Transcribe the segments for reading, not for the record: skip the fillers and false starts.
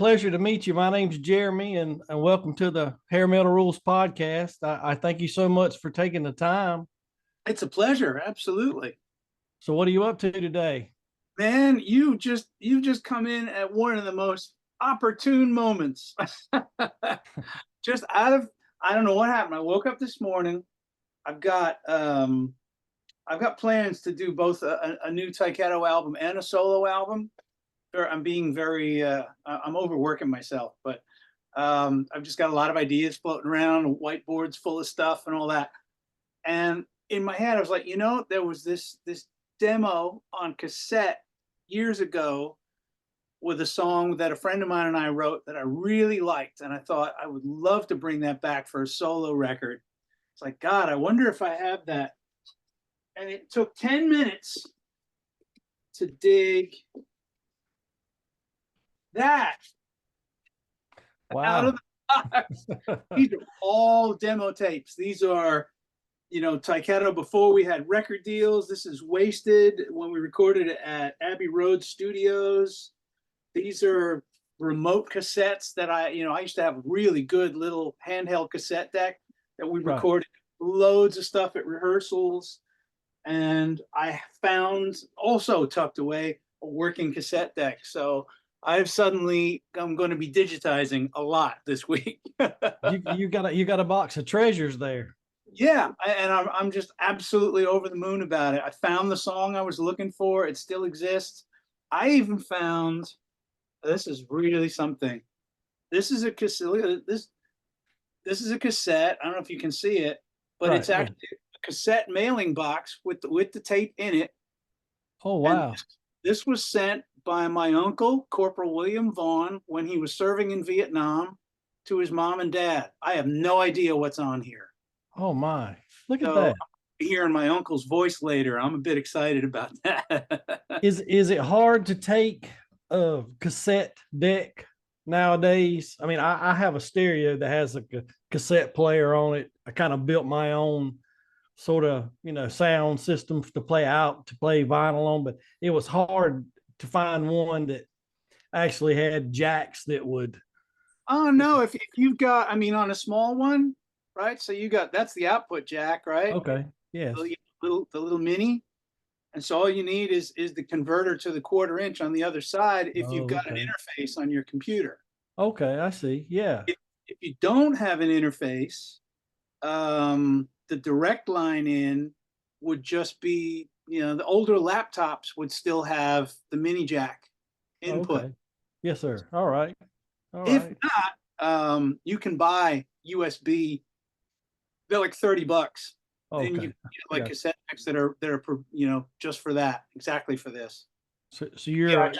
pleasure to meet you. My name's Jeremy, and welcome to the Hair Metal Rules podcast. I thank you so much for taking the time. It's a pleasure, absolutely. So, what are you up to today? Man, you just come in at one of the most opportune moments. Just out of I don't know what happened. I woke up this morning. I've got um I've got plans to do both a new Tyketto album and a solo album. I'm being very I'm overworking myself, but I've just got a lot of ideas floating around, whiteboards full of stuff and all that. And in my head, I was like, there was this demo on cassette years ago with a song that a friend of mine and I wrote that I really liked, and I thought I would love to bring that back for a solo record. It's like, God, I wonder if I have that. And it took 10 minutes to dig that out Wow. of the box. These are all demo tapes. These are Tyketto before we had record deals. This is Wasted when we recorded it at Abbey Road Studios. These are remote cassettes that I used to have really good little handheld cassette deck that we Right. recorded loads of stuff at rehearsals. And I found also tucked away a working cassette deck. So I'm going to be digitizing a lot this week. You got a box of treasures there. Yeah, and I'm just absolutely over the moon about it. I found the song I was looking for. It still exists. I even found, this is really something. This is a cassette. This is a cassette. I don't know if you can see it, but Right. it's Yeah. actually a cassette mailing box with the tape in it. Oh, And wow. this was sent by my uncle, Corporal William Vaughn, when he was serving in Vietnam, to his mom and dad. I have no idea what's on here. Oh, my. Look at So that. hearing my uncle's voice later, I'm a bit excited about that. Is it hard to take a cassette deck nowadays? I mean, I have a stereo that has a cassette player on it. I kind of built my own sort of sound system to play vinyl on, but it was hard to find one that actually had jacks that would. Oh no, if you've got, I mean, on a small one, right? So that's the output jack, right? Okay. Yes. The little mini. And so all you need is the converter to the 1/4 inch on the other side if you've Oh, got an okay. interface on your computer. Okay, I see. Yeah. If you don't have an interface, the direct line in would just be, the older laptops would still have the mini jack input. Okay. Yes, sir. All right. All If right. not, you can buy USB. They're like $30. And you Okay. get like Yeah. cassette decks that are just for that, exactly for this. So Yeah,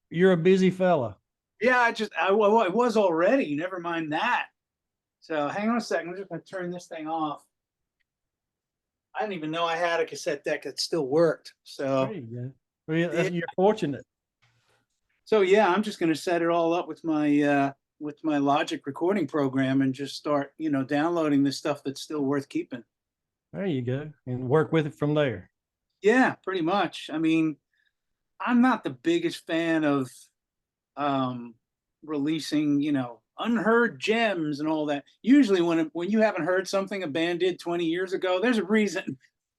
you're a busy fella. yeah, well, I was already. Never mind that. So hang on a second. I'm just gonna turn this thing off. I didn't even know I had a cassette deck that still worked. There So you go. Well, yeah, yeah, you're fortunate. yeah, I'm just gonna set it all up with my Logic recording program and just start, downloading the stuff that's still worth keeping. There you go, and work with it from there. Yeah, pretty much. I mean, I'm not the biggest fan of um, releasing, unheard gems and all that. Usually, when you haven't heard something a band did 20 years ago, there's a reason.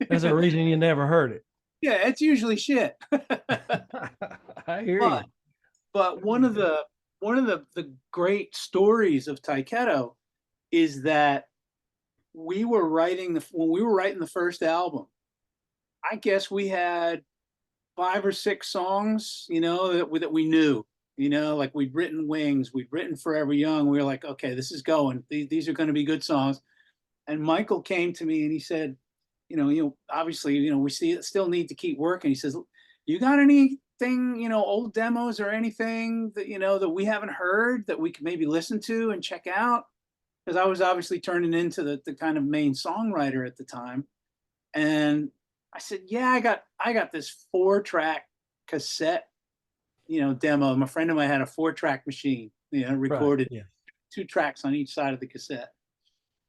There's a reason you never heard it. Yeah, it's usually shit. I hear you. but but one of the great stories of Tyketto is that when we were writing the first album, I guess we had 5 or 6 songs, that we knew, like we'd written Wings, we'd written Forever Young. We were like, okay, this is going. These are going to be good songs. And Michael came to me and he said, obviously, we still need to keep working. He says, you got anything, old demos or anything that, that we haven't heard that we could maybe listen to and check out? Because I was obviously turning into the kind of main songwriter at the time. And I said, yeah, I got this 4-track cassette, demo. My friend of mine had a 4-track machine, Right. recorded Yeah. 2 tracks on each side of the cassette.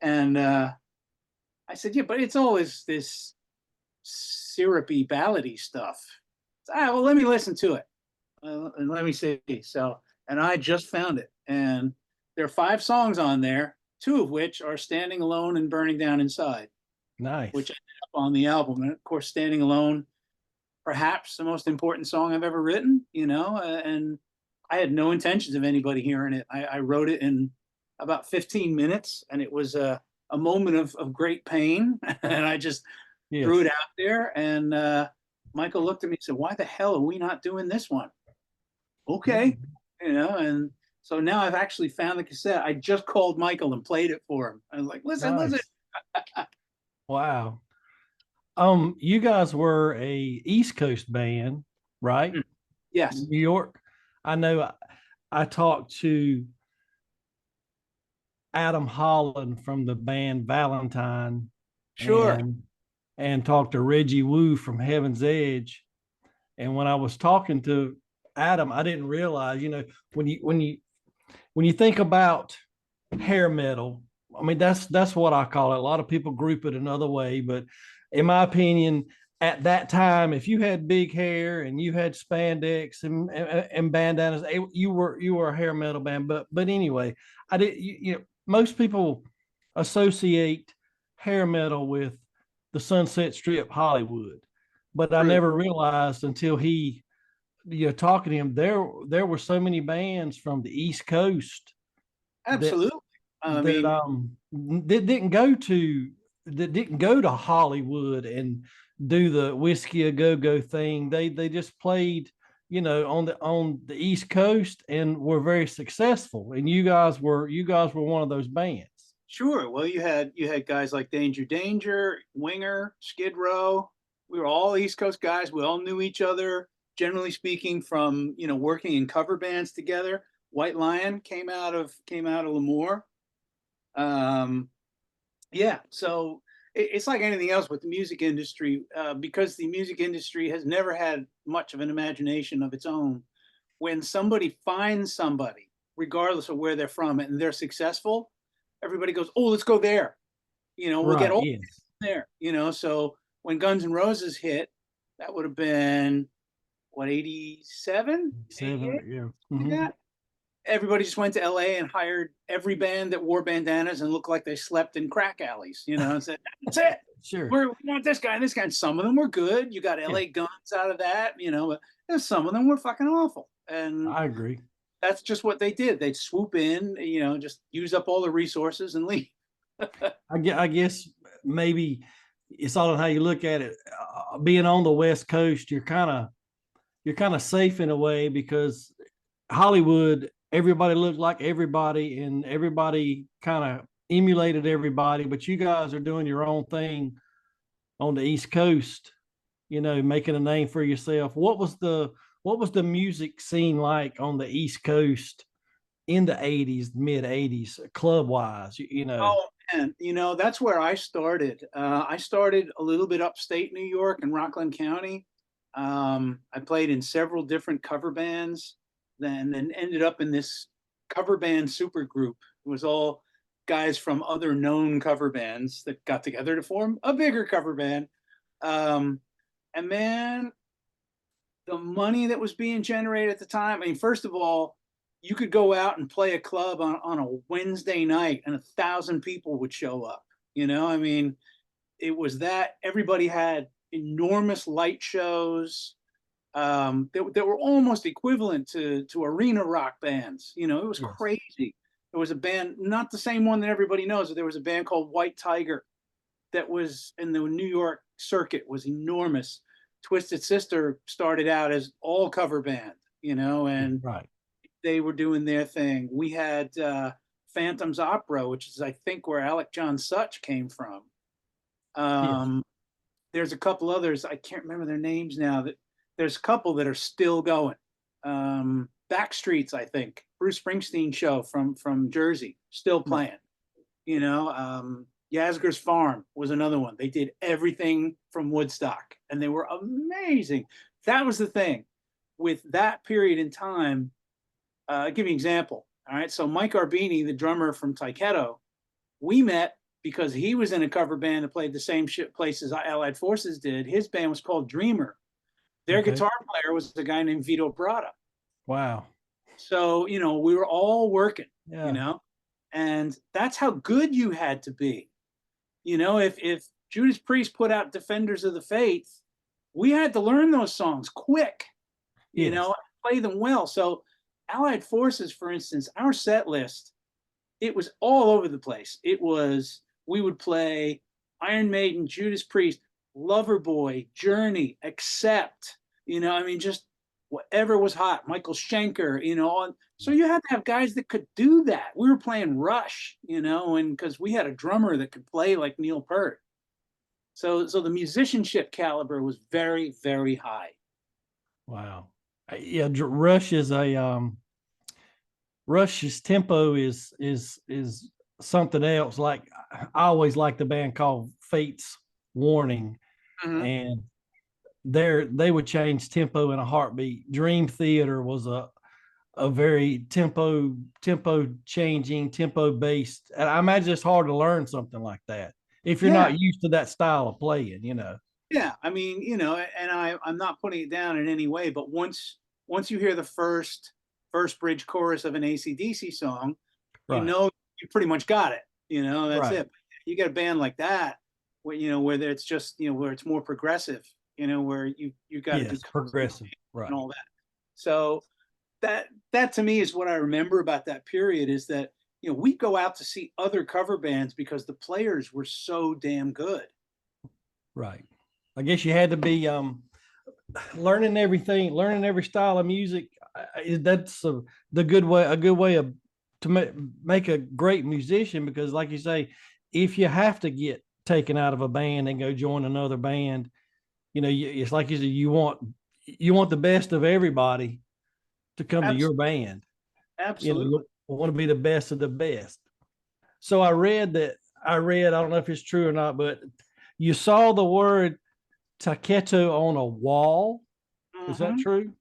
And I said, yeah, but it's always this syrupy, ballady stuff. Well, let me listen to it. And let me see. So and I just found it. And there are 5 songs on there, 2 of which are Standing Alone and Burning Down Inside, which Nice. ended up on the album. And of course, Standing Alone, perhaps the most important song I've ever written, and I had no intentions of anybody hearing it. I wrote it in about 15 minutes, and it was a moment of great pain. And I just threw it Yes. out there. And Michael looked at me and said, "Why the hell are we not doing this one?" Okay. Mhm. And so now I've actually found the cassette. I just called Michael and played it for him. I was like, listen, listen. Nice. Wow. You guys were a East Coast band, right? Yes, New York. I know I talked to Adam Holland from the band Valentine sure. and talked to Reggie Wu from Heaven's Edge. And when I was talking to Adam, I didn't realize, when you think about hair metal, I mean that's what I call it. A lot of people group it another way, but in my opinion, at that time, if you had big hair and you had spandex and bandanas, you were a hair metal band. But anyway, I did most people associate hair metal with the Sunset Strip Hollywood, but I True. never realized until talking to him, there were so many bands from the East Coast that Absolutely. I that mean, didn't go to Hollywood and do the whiskey a go go thing. They just played, on the East Coast and were very successful. And you guys were one of those bands. sure. Well, you had guys like Danger Danger, Winger, Skid Row. We were all East Coast guys. We all knew each other, generally speaking, from working in cover bands together. White Lion came out of Lemoore. Um, yeah, so it's like anything else with the music industry, because the music industry has never had much of an imagination of its own. When somebody finds somebody, regardless of where they're from, and they're successful, everybody goes, "Oh, let's go there." We'll get Right. all Yes. there. So when Guns N' Roses hit, that would have been what, 87, 88, 7. Yeah. like Hmm. that. Everybody just went to LA and hired every band that wore bandanas and looked like they slept in crack alleys, and said, "That's it. Sure. We want this guy and this guy." And some of them were good. You got Yeah. LA Guns out of that, but some of them were fucking awful. And I agree. that's just what they did. They'd swoop in, just use up all the resources and leave. I guess maybe it's all on how you look at it. Being on the West Coast, you're kind of safe in a way because Hollywood, everybody looked like everybody, and everybody kind of emulated everybody. But you guys are doing your own thing on the East Coast, making a name for yourself. What was the music scene like on the East Coast in the '80s, mid '80s, club wise? Oh man, that's where I started. I started a little bit upstate New York in Rockland County. I played in several different cover bands, then ended up in this cover band super group. It was all guys from other known cover bands that got together to form a bigger cover band. Um, and man, the money that was being generated at the time. I mean, first of all, you could go out and play a club on a Wednesday night and 1,000 people would show up. I mean, it was that everybody had enormous light shows that were almost equivalent to arena rock bands. It was Yes. crazy. There was a band, not the same one that everybody knows, but there was a band called White Tiger that was in the New York circuit, was enormous. Twisted Sister started out as all cover band, and Right. they were doing their thing. We had Phantom's Opera, which is, I think, where Alec John Such came from. Yes. Um, there's a couple others, I can't remember their names now. That there's a couple that are still going. Backstreets, I think, Bruce Springsteen show from Jersey, still Right. playing. Yasgur's Farm was another one. They did everything from Woodstock, and they were amazing. That was the thing with that period in time. I'll give you an example. All right, so Mike Arbini, the drummer from Tyketto, we met because he was in a cover band that played the same places Allied Forces did. His band was called Dreamer. Their Okay. guitar player was a guy named Vito Bratta. Wow. So, we were all working, you Yeah. know, and that's how good you had to be. If Judas Priest put out Defenders of the Faith, we had to learn those songs quick, Yes. play them well. So, Allied Forces, for instance, our set list, it was all over the place. We would play Iron Maiden, Judas Priest, Loverboy, Journey, Accept, just whatever was hot, Michael Schenker, so you had to have guys that could do that. We were playing Rush, and because we had a drummer that could play like Neil Peart. So the musicianship caliber was very, very high. Wow. Yeah, Rush's tempo is something else. Like I always liked the band called Fate's Warning, Mhm. and they would change tempo in a heartbeat. Dream Theater was a very tempo changing, tempo based. And I imagine it's hard to learn something like that if you're Yeah, not used to that style of playing. yeah. I mean, and I'm not putting it down in any way, but once you hear the first bridge chorus of an AC/DC song, Right. you pretty much got it. That's Right. it. You get a band like that where it's just where it's more progressive, where you got to do Yes. constant Progressive. Right. and all that. So that to me is what I remember about that period is that we go out to see other cover bands because the players were so damn good. Right. I guess you had to be learning everything, learning every style of music. That's a good way of to make a great musician because, like you say, if you have to get taken out of a band and go join another band, it's like you said, you want the best of everybody to come to your Absolutely, band. absolutely. You want to be the best of the best. So I don't know if it's true or not, but you saw the word Tyketto on a wall. Is that Hmm. true?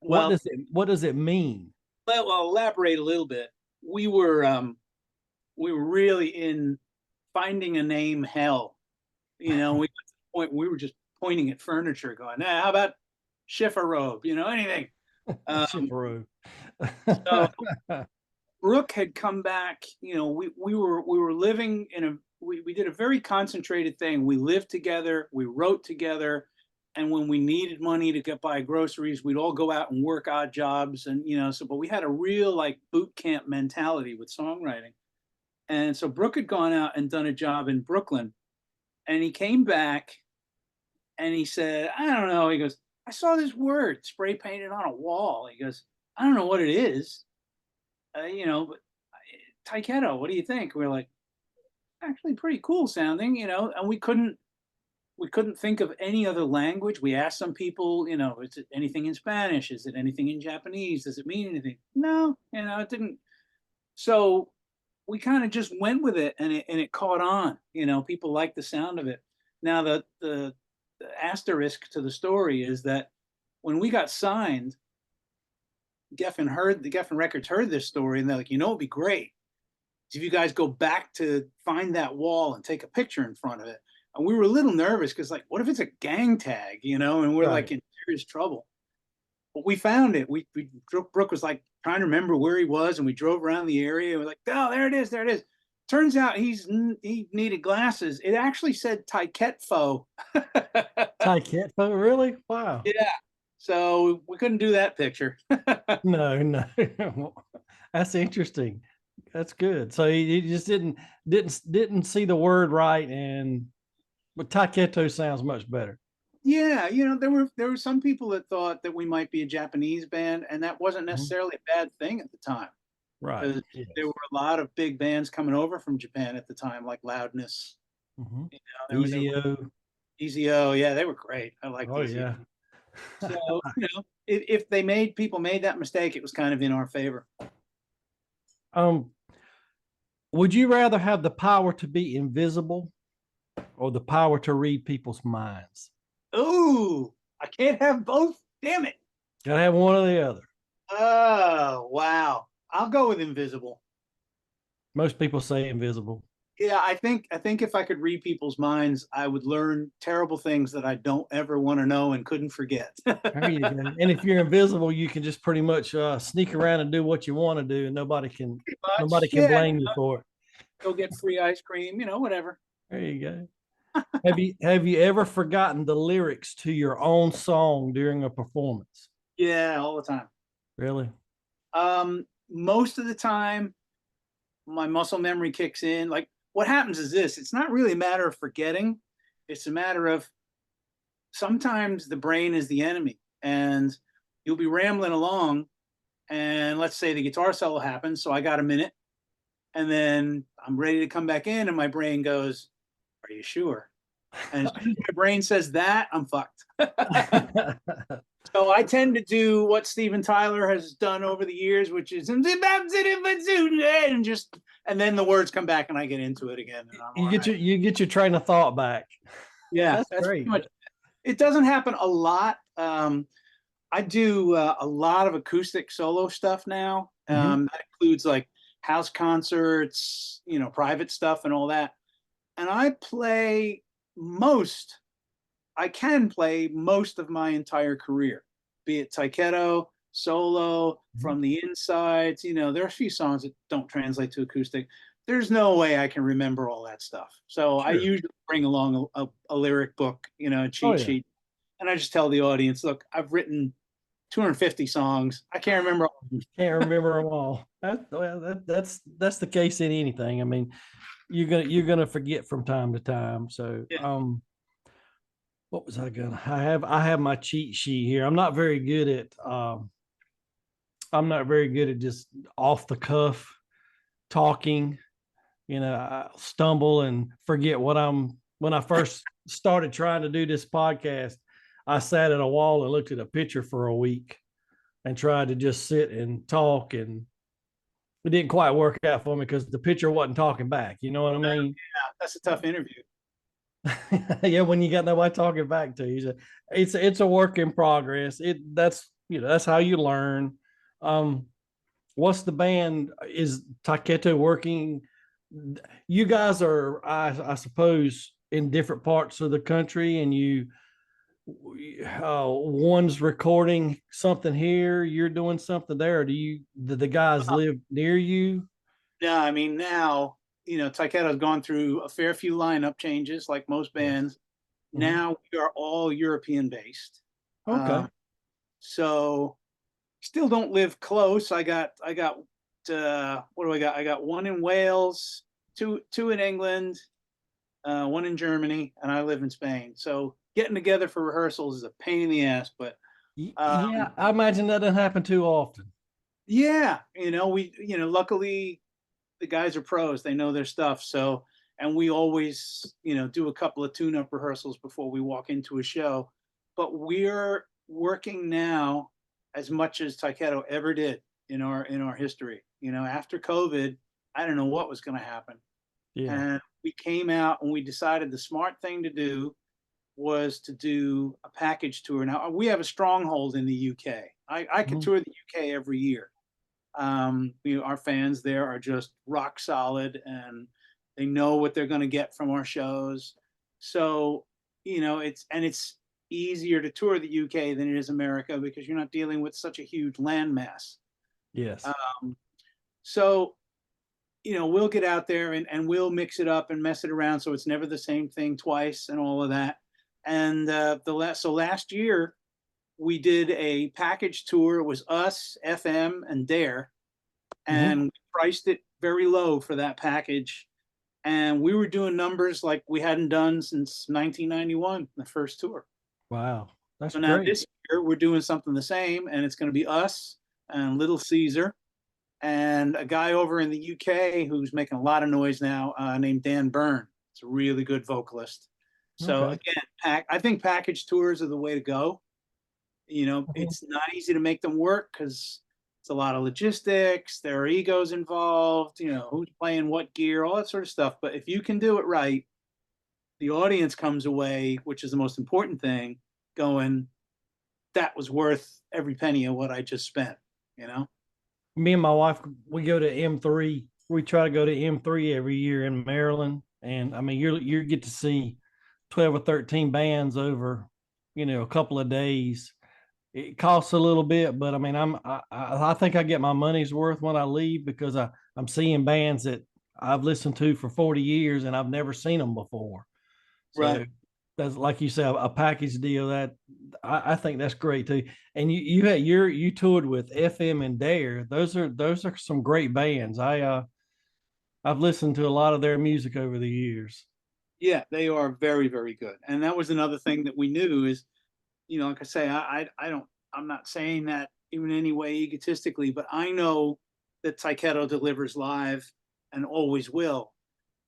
Well, What does it mean? I'll elaborate a little bit. We were we were really in finding a name hell. We got to the point where we were just pointing at furniture, going, "Nah, how about Schiffer robe? Anything." Um, Chipperoo. so Brooke had come back. We were living in we did a very concentrated thing. We lived together, we wrote together, and when we needed money to get buy groceries, we'd all go out and work odd jobs. And but we had a real like boot camp mentality with songwriting. And so Brooke had gone out and done a job in Brooklyn, and he came back and he said, I don't know. He goes, I saw this word spray painted on a wall. He goes, I don't know what it is, but Tyketto, what do you think? We are like, actually pretty cool sounding, and we couldn't think of any other language. We asked some people, is it anything in Spanish? Is it anything in Japanese? Does it mean anything? No, it didn't. So we kind of just went with it, and it caught on. People liked the sound of it. Now the asterisk to the story is that when we got signed, the Geffen Records heard this story, and they're like, it'd be great if you guys go back to find that wall and take a picture in front of it. And we were a little nervous because, like, what if it's a gang tag, and we're like Right. in serious trouble. But we found it. Brooke was like trying to remember where he was, and we drove around the area. And we're like, oh, there it is, there it is. Turns out he needed glasses. It actually said Tyketto. Tyketto, really? Wow. Yeah. So we couldn't do that picture. No, no. That's interesting. That's good. So he just didn't see the word right, but Tyketto sounds much better. Yeah, there were some people that thought that we might be a Japanese band, and that wasn't Mhm. necessarily a bad thing at the time Right. because there Yes. were a lot of big bands coming over from Japan at the time, like Loudness. Hmm. There were Easy O. EZO. Yeah, they were great. I liked Oh EZO. yeah. So if they made people made that mistake, it was kind of in our favor. um, would you rather have the power to be invisible or the power to read people's minds? Ooh, I can't have both. Damn it. Gotta have one or the other. Oh wow. I'll go with invisible. Most people say invisible. Yeah, I think if I could read people's minds, I would learn terrible things that I don't ever want to know and couldn't forget. There you go. And if you're invisible, you can just pretty much sneak around and do what you want to do, and nobody Much. can Yeah, blame you for it. go get free ice cream, whatever. There you go. Have you ever forgotten the lyrics to your own song during a performance? Yeah, all the time. Really? Most of the time, my muscle memory kicks in. Like what happens is this: it's not really a matter of forgetting; it's a matter of sometimes the brain is the enemy, and you'll be rambling along, and let's say the guitar solo happens, so I got a minute, and then I'm ready to come back in, and my brain goes, "Are you sure?" And as soon as my brain says that, I'm fucked. So I tend to do what Steven Tyler has done over the years, which is and just and then the words come back and I get into it again and I'm all right. You get your train of thought back. Yeah, That's that's pretty great. much. It doesn't happen a lot. I do a lot of acoustic solo stuff now. Mhm. That includes like house concerts, private stuff and all that. And most I can play most of my entire career, be it Tyketto, solo, Mhm. from the insides. There are a few songs that don't translate to acoustic. There's no way I can remember all that stuff. So I Sure. usually bring along a lyric book, a Oh cheat yeah. sheet, and I just tell the audience, look, I've written 250 songs. I can't remember all of them. Can't remember them all. That's the case in anything. I mean, you're gonna forget from time to time. So Yeah. what was I gonna? I have my cheat sheet here. I'm not very good at just off the cuff talking. I stumble and forget what I'm. When I first started trying to do this podcast, I sat at a wall and looked at a picture for a week and tried to just sit and talk, and it didn't quite work out for me because the picture wasn't talking back. You know what I mean? That's a tough interview. Yeah, when you got nobody talking back to you, it's a work in progress. That's how you learn. Um, what's the band? Is Tyketto working? You guys are, I suppose, in different parts of the country, and one's recording something here, you're doing something there. Do the guys live near you? No, I mean now, Tyketto's gone through a fair few lineup changes, like most Yes. bands. Mhm. Now we are all European based. Okay. So still don't live close. I got what do I got? I got one in Wales, two in England, one in Germany, and I live in Spain. So getting together for rehearsals is a pain in the ass, but Yeah, I imagine that doesn't happen too often. yeah, luckily the guys are pros. They know their stuff. So, and we always, do a couple of tune-up rehearsals before we walk into a show. But we're working now as much as Tyketto ever did in our history. After COVID, I don't know what was going to happen, Yeah. and we came out and we decided the smart thing to do was to do a package tour. Now we have a stronghold in the UK. I could Mhm. tour the UK every year. Our fans there are just rock solid and they know what they're going to get from our shows. So, it's easier to tour the UK than it is America because you're not dealing with such a huge landmass. Yes. Um, so, we'll get out there and we'll mix it up and mess it around so it's never the same thing twice and all of that. And last year we did a package tour. It was us, FM, and Dare, Mhm. and we priced it very low for that package. And we were doing numbers like we hadn't done since 1991, the first tour. Wow, that's So now great. this year we're doing something the same, and it's going to be us and Little Caesar and a guy over in the UK who's making a lot of noise now, named Dan Byrne. It's a really good vocalist. So Okay. again, I think package tours are the way to go. Mhm. It's not easy to make them work because it's a lot of logistics. There are egos involved. Who's playing what gear, all that sort of stuff. But if you can do it right, the audience comes away, which is the most important thing, going, "That was worth every penny of what I just spent." You know? Me and my wife, we go to M3 we try to go to M3 every year in Maryland, and I mean you get to see 12 or 13 bands over, a couple of days. It costs a little bit, but I mean I think I get my money's worth when I leave because I'm seeing bands that I've listened to for 40 years and I've never seen them before. So Right. that's like you said, a package deal that I think that's great too. And you toured with FM and Dare. Those are some great bands. I've listened to a lot of their music over the years. Yeah, they are very, very good. And that was another thing that we knew is, like I say, I'm not saying that in any way egotistically, but I know that Tyketto delivers live and always will.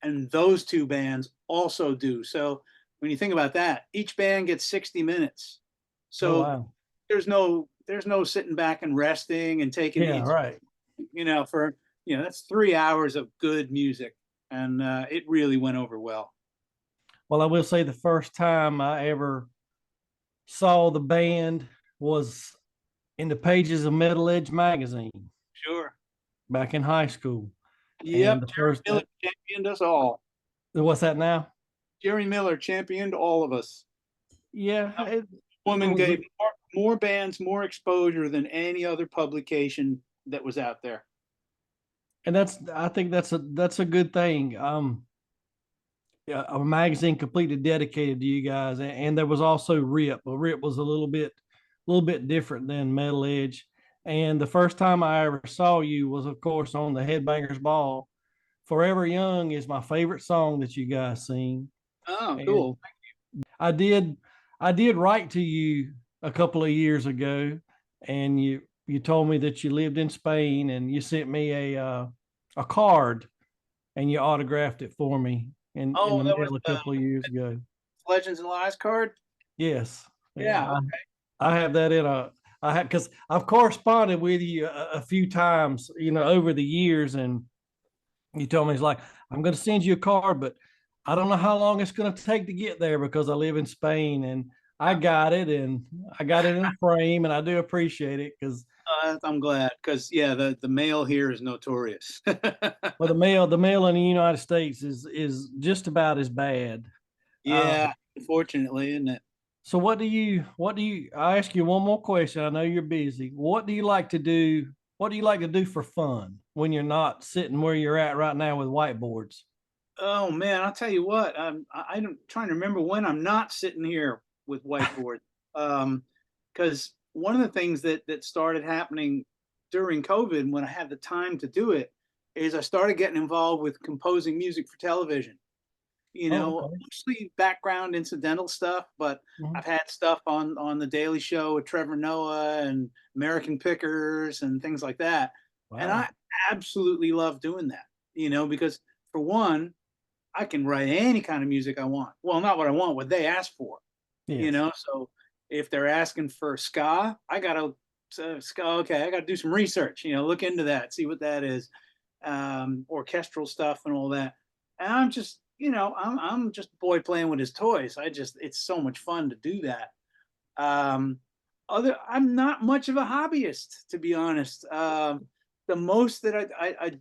And those two bands also do. So when you think about that, each band gets 60 minutes. Oh So wow. there's no sitting back and resting and taking Yeah, each, right. for, that's 3 hours of good music. And it really went over well. Well, I will say the first time I ever saw the band was in the pages of Metal Edge magazine Sure. back in high school. And Yep. the Jerry first, Miller championed us all. what's that now? Jerry Miller championed all of us. Yeah, it Woman was, gave more bands more exposure than any other publication that was out there. and I think that's a good thing. Yeah, a magazine completely dedicated to you guys, and there was also Rip. But Rip was a little bit different than Metal Edge. And the first time I ever saw you was, of course, on the Headbangers Ball. Forever Young is my favorite song that you guys sing. Oh, And cool. I did I did write to you a couple of years ago, and you told me that you lived in Spain, and you sent me a card, and you autographed it for me in Oh, the that was mail a the couple of years ago. Legends and Lies card. Yes, yeah, Yeah. I have that in a I have because I've corresponded with you a few times, over the years, and you told me it's like I'm going to send you a card, but I don't know how long it's going to take to get there because I live in Spain, and I got it, and I got it in a frame, and I do appreciate it because I'm glad because yeah, the mail here is notorious. well, the mail in the United States is just about as bad. Uh, Yeah, unfortunately, isn't it? so what do you I ask you one more question. I know you're busy. What do you like to do? What do you like to do for fun when you're not sitting where you're at right now with whiteboards? Oh man, I'll tell you what. I'm trying to remember when I'm not sitting here with whiteboard. Because one of the things that started happening during COVID when I had the time to do it is I started getting involved with composing music for television. Oh, okay. Mostly background incidental stuff, but Mhm. I've had stuff on the Daily Show with Trevor Noah and American Pickers and things like that. And Wow. I absolutely love doing that, because for one, I can write any kind of music I want. Well, not what I want, what they ask for, Yes. So if they're asking for ska, I gotta ska. Okay, I gotta do some research. Look into that, see what that is, orchestral stuff and all that. And I'm just, I'm just a boy playing with his toys. It's so much fun to do that. Um, I'm not much of a hobbyist, to be honest. The most that I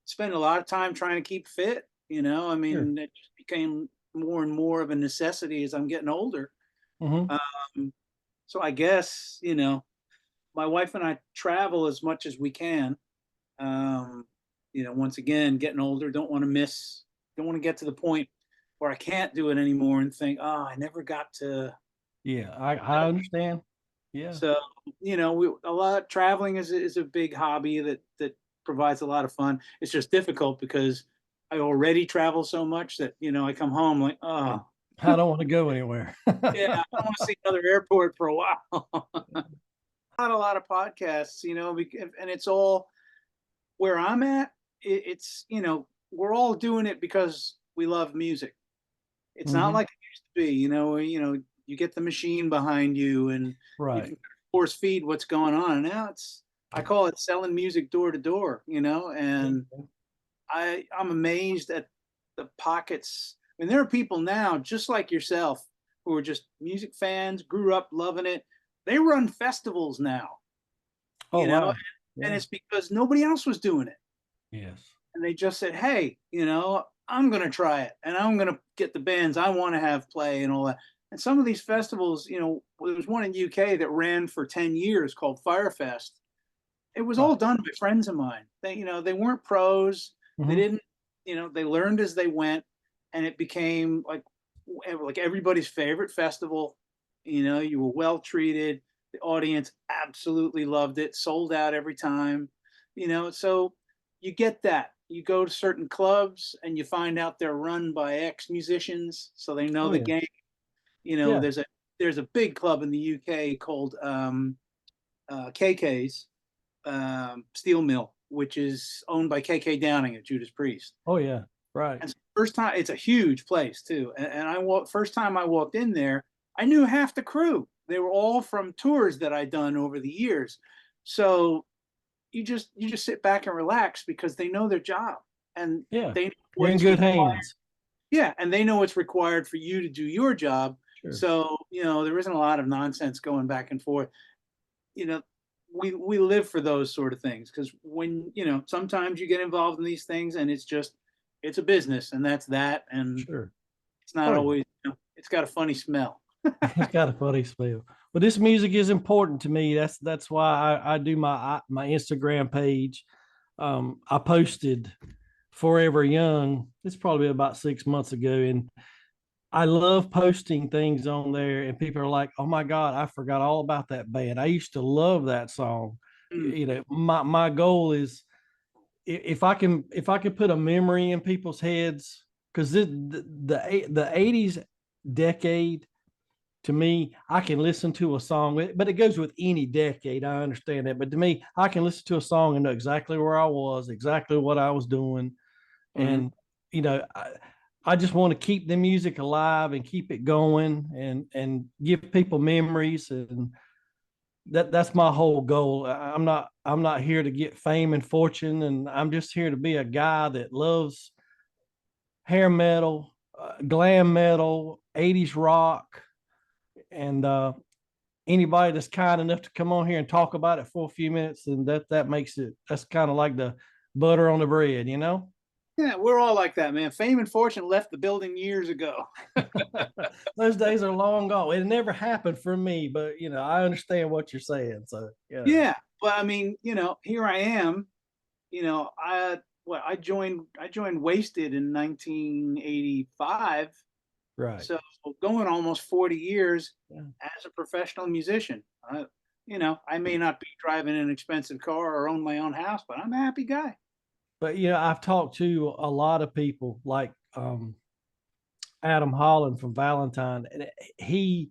spend a lot of time trying to keep fit. I Sure. mean, it just became more and more of a necessity as I'm getting older. Hmm. Um, so I guess, my wife and I travel as much as we can. Um, once again, getting older, don't want to get to the point where I can't do it anymore and think, oh, I never got to. Yeah, I understand. Yeah. So, a lot traveling is a big hobby that provides a lot of fun. It's just difficult because I already travel so much that, I come home like, oh, I don't want to go anywhere. yeah, I don't want to see another airport for a while. Not a lot of podcasts, and it's all where I'm at. It's, we're all doing it because we love music. It's not Hmm. like it used to be, you get the machine behind you and you Right. can force feed what's going on. Now I call it selling music door to door, Yeah. and I'm amazed at the pockets. I mean, there are people now just like yourself who are just music fans, grew up loving it. They run festivals now, Oh you know, wow. and Yeah. it's because nobody else was doing it. Yes. and they just said, "Hey, I'm going to try it, and I'm going to get the bands I want to have play and all that." And some of these festivals, there was one in UK that ran for 10 years called Firefest. It was Right. all done by friends of mine. They weren't pros. They Mhm. didn't, they learned as they went, and it became like everybody's favorite festival. You were well treated. The audience absolutely loved it. Sold out every time. So you get that. You go to certain clubs and you find out they're run by ex musicians, so they know Oh the yeah. game. Yeah. There's a big club in the UK called KK's Steel Mill, which is owned by KK Downing at Judas Priest. Oh yeah. Right. And first time, it's a huge place too. And first time I walked in there, I knew half the crew. They were all from tours that I'd done over the years. So you just sit back and relax because they know their job, and Yeah. they know You're in what's good required. hands. Yeah, and they know what's required for you to do your job. Sure. So, there isn't a lot of nonsense going back and forth. You know, we live for those sort of things because when, sometimes you get involved in these things and it's a business, and that's that. And Sure. it's not Oh yeah. always, it's got a funny smell. It's got a funny smell. But this music is important to me. That's why I do my Instagram page. I posted Forever Young. It's probably about 6 months ago, and I love posting things on there, and people are like, "Oh my God, I forgot all about that band. I used to love that song." Mm, My goal is if I can put a memory in people's heads, because the 80s decade, to me, I can listen to a song, but it goes with any decade. I understand that, but to me, I can listen to a song and know exactly where I was, exactly what I was doing, mhm. and I just want to keep the music alive and keep it going, and give people memories, and that's my whole goal. I'm not here to get fame and fortune, and I'm just here to be a guy that loves hair metal, glam metal, 80s rock, and anybody that's kind enough to come on here and talk about it for a few minutes, and that makes it, that's kind of like the butter on the bread. Yeah, we're all like that, man. Fame and fortune left the building years ago. Those days are long gone. It never happened for me, but I understand what you're saying. So yeah. Yeah, but I mean, here I am. I joined Wasted in 1985, Right. so going almost 40 years Yeah. as a professional musician. I may not be driving an expensive car or own my own house, but I'm a happy guy. But I've talked to a lot of people like Adam Holland from Valentine, and he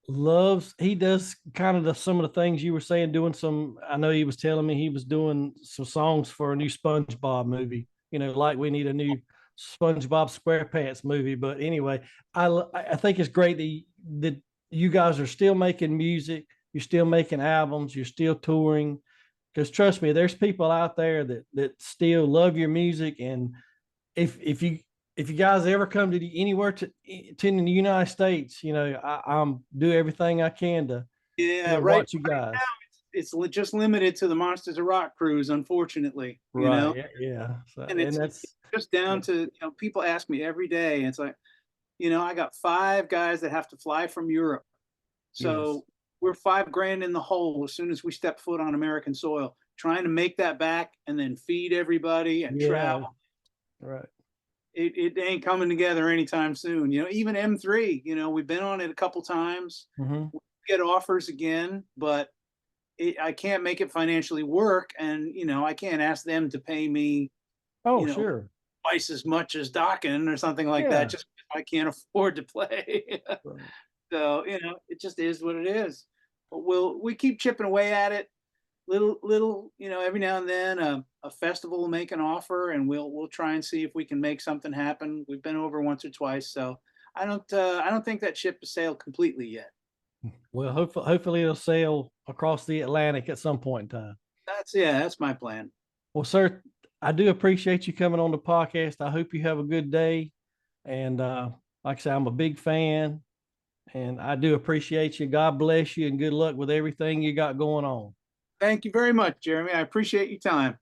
does kind of some of the things you were saying, doing some. I know he was telling me he was doing some songs for a new SpongeBob movie, like we need a new SpongeBob SquarePants movie. But anyway, I think it's great that you guys are still making music, you're still making albums, you're still touring, because trust me, there's people out there that still love your music. And if you guys ever come to anywhere to in the United States, I'm do everything I can to Yeah, right. watch you guys. Just limited to the Monsters of Rock cruise, unfortunately. Right. Yeah. Yeah. So, And and it's that's just down yeah. to, people ask me every day. And it's like, I got 5 guys that have to fly from Europe. Yes. So we're 5 grand in the hole as soon as we step foot on American soil, trying to make that back and then feed everybody and Yeah. travel. Right. It ain't coming together anytime soon. Even M3, we've been on it a couple times. Hmm. We get offers again, but I can't make it financially work. And, I can't ask them to pay me, Oh, you know, sure. twice as much as Dokken or something like that, Yeah. just I can't afford to play. Right. So, it just is what it is. But we keep chipping away at it. Little, every now and then a festival will make an offer, and we'll try and see if we can make something happen. We've been over once or twice, so I don't think that ship has sailed completely yet. Well, hopefully it'll sail across the Atlantic at some point in time. That's my plan. Well, sir, I do appreciate you coming on the podcast. I hope you have a good day. And like I said, I'm a big fan, and I do appreciate you. God bless you, and good luck with everything you got going on. Thank you very much, Jeremy. I appreciate your time.